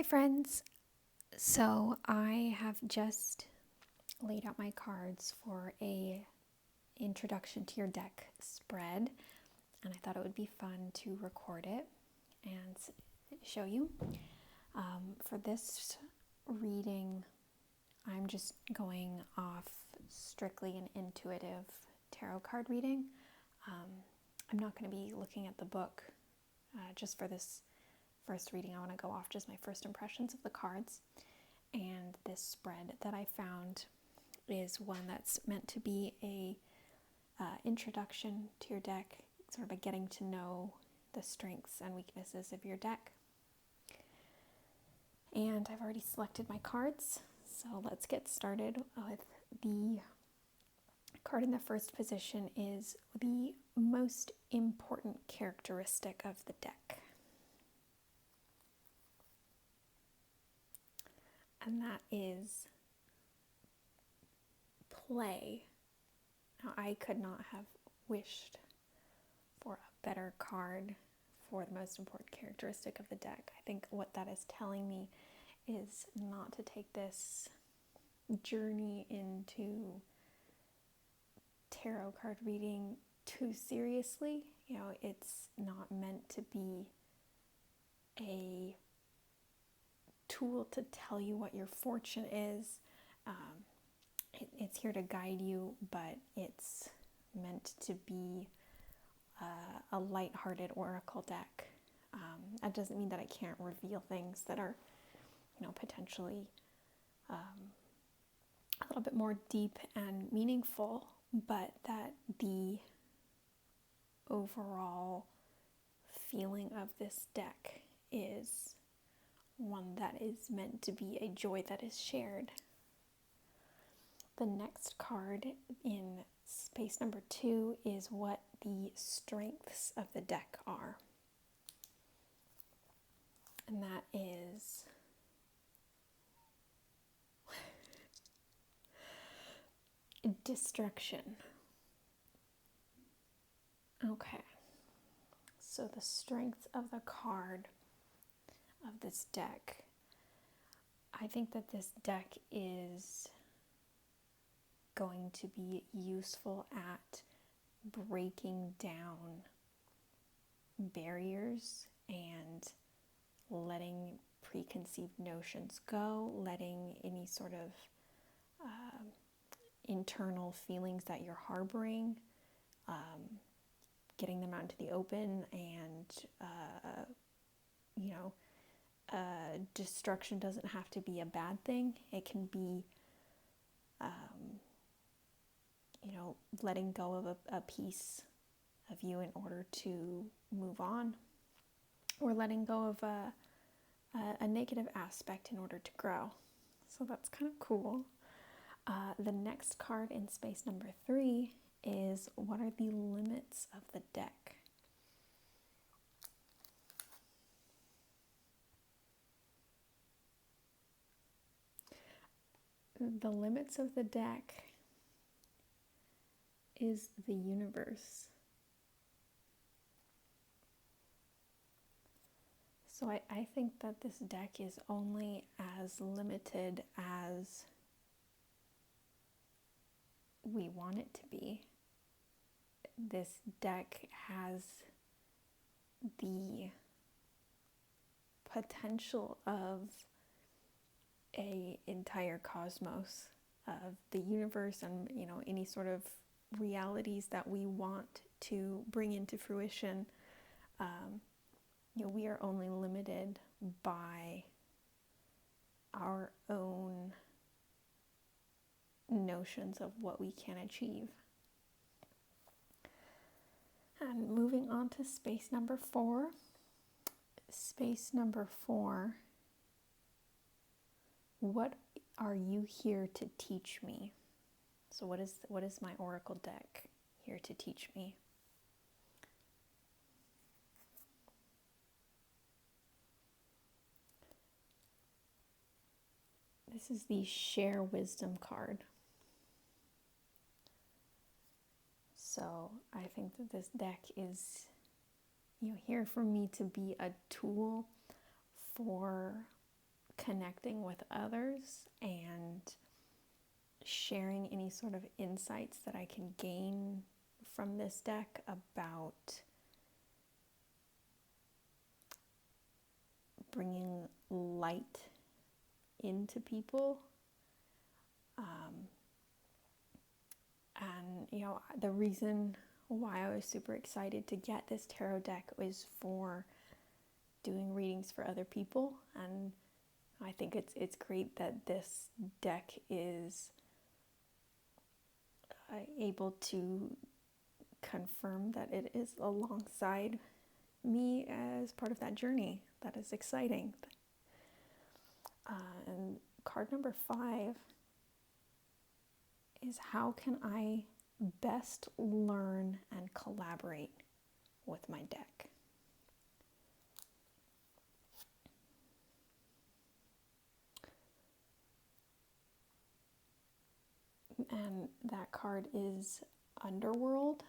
Hi friends! So I have just laid out my cards for a introduction to your deck spread, and I thought it would be fun to record it and show you. For this reading, I'm just going off strictly an intuitive tarot card reading. I'm not going to be looking at the book just for this first reading. I want to go off just my first impressions of the cards. And this spread that I found is one that's meant to be a introduction to your deck, sort of a getting to know the strengths and weaknesses of your deck. And I've already selected my cards, so let's get started with the card in the first position is the most important characteristic of the deck. And that is play. Now, I could not have wished for a better card for the most important characteristic of the deck. I think what that is telling me is not to take this journey into tarot card reading too seriously. You know, it's not meant to be a tool to tell you what your fortune is. It's here to guide you, but it's meant to be a lighthearted oracle deck. That doesn't mean that I can't reveal things that are, potentially a little bit more deep and meaningful, but that the overall feeling of this deck is one that is meant to be a joy that is shared. The next card in space number 2 is what the strengths of the deck are. And that is destruction. Okay. So the strength of the card of this deck, I think that this deck is going to be useful at breaking down barriers and letting preconceived notions go, letting any sort of internal feelings that you're harboring, getting them out into the open, and destruction doesn't have to be a bad thing. It can be letting go of a piece of you in order to move on, or letting go of a negative aspect in order to grow. So that's kind of cool. The next card in space number 3 is what are the limits of the deck? The limits of the deck is the universe. So I think that this deck is only as limited as we want it to be. This deck has the potential of an entire cosmos, of the universe, and any sort of realities that we want to bring into fruition. We are only limited by our own notions of what we can achieve. And moving on to space number 4. Space number 4. What are you here to teach me? So what is my oracle deck here to teach me? This is the Share Wisdom card. So I think that this deck is, here for me to be a tool for connecting with others and sharing any sort of insights that I can gain from this deck about bringing light into people. And, the reason why I was super excited to get this tarot deck was for doing readings for other people. And I think it's great that this deck is able to confirm that it is alongside me as part of that journey. That is exciting. And card number 5 is, how can I best learn and collaborate with my deck? And that card is Underworld.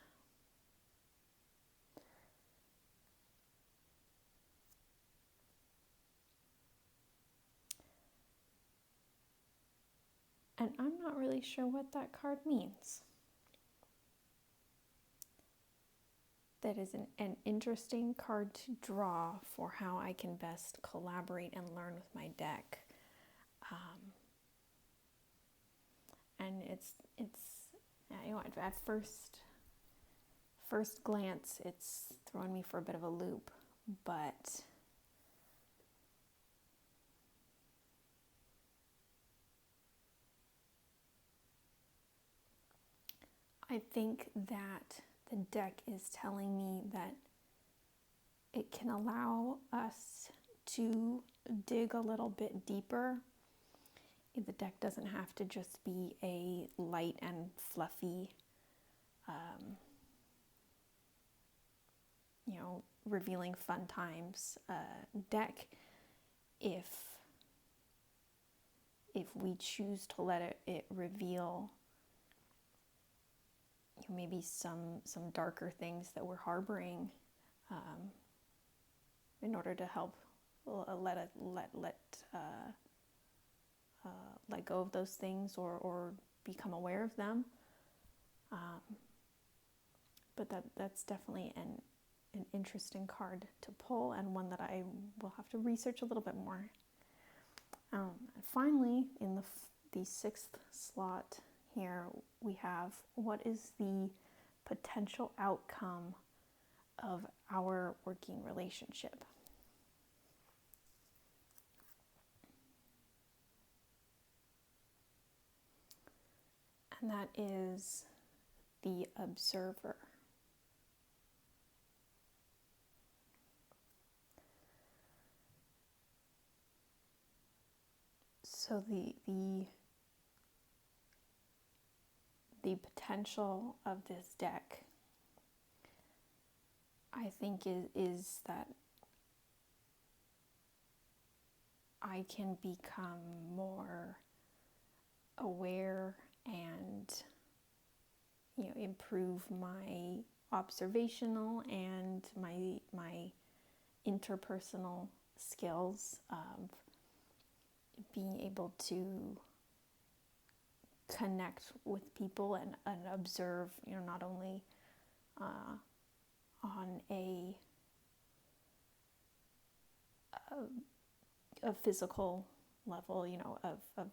And I'm not really sure what that card means. That is an interesting card to draw for how I can best collaborate and learn with my deck. And it's at first glance, it's thrown me for a bit of a loop, but I think that the deck is telling me that it can allow us to dig a little bit deeper. The deck doesn't have to just be a light and fluffy, revealing fun times deck. If we choose to let it reveal maybe some darker things that we're harboring, in order to help let go of those things or become aware of them. But that's definitely an interesting card to pull, and one that I will have to research a little bit more. Finally, in the 6th slot here, we have, what is the potential outcome of our working relationship? And that is the Observer. So the potential of this deck, I think, is that I can become more aware and improve my observational and my interpersonal skills of being able to connect with people and observe, not only on a physical level, of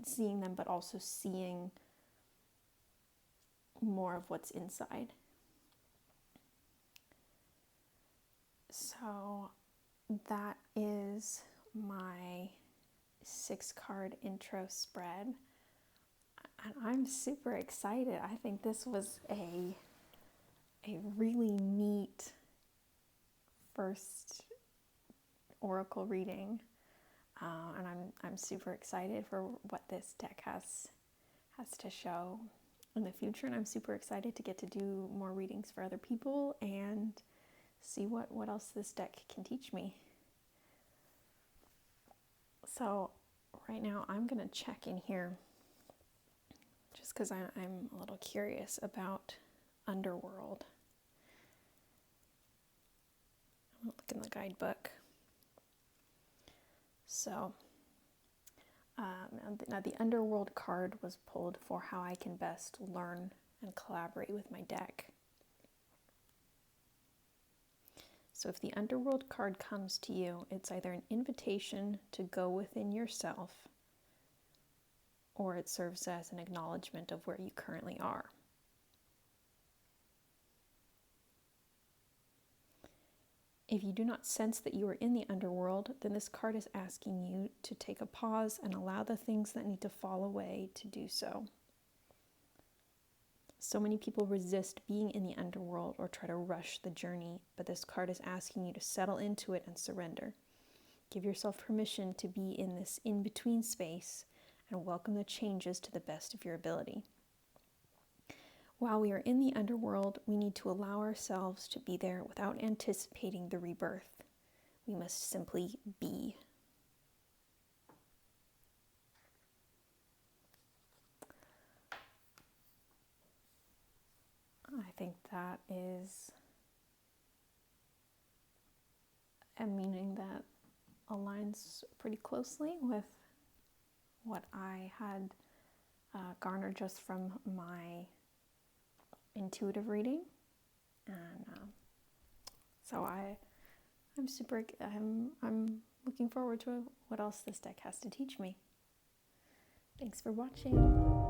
seeing them, but also seeing more of what's inside. So that is my 6-card intro spread. And I'm super excited. I think this was a really neat first oracle reading, and I'm super excited for what this deck has to show in the future. And I'm super excited to get to do more readings for other people and see what else this deck can teach me. So right now I'm going to check in here, just because I'm a little curious about Underworld. I'm going to look in the guidebook. So Now the Underworld card was pulled for how I can best learn and collaborate with my deck. So if the Underworld card comes to you, it's either an invitation to go within yourself, or it serves as an acknowledgement of where you currently are. If you do not sense that you are in the underworld, then this card is asking you to take a pause and allow the things that need to fall away to do so. So many people resist being in the underworld or try to rush the journey, but this card is asking you to settle into it and surrender. Give yourself permission to be in this in-between space and welcome the changes to the best of your ability. While we are in the underworld, we need to allow ourselves to be there without anticipating the rebirth. We must simply be. I think that is a meaning that aligns pretty closely with what I had garnered just from my intuitive reading, and so I'm looking forward to what else this deck has to teach me. Thanks for watching.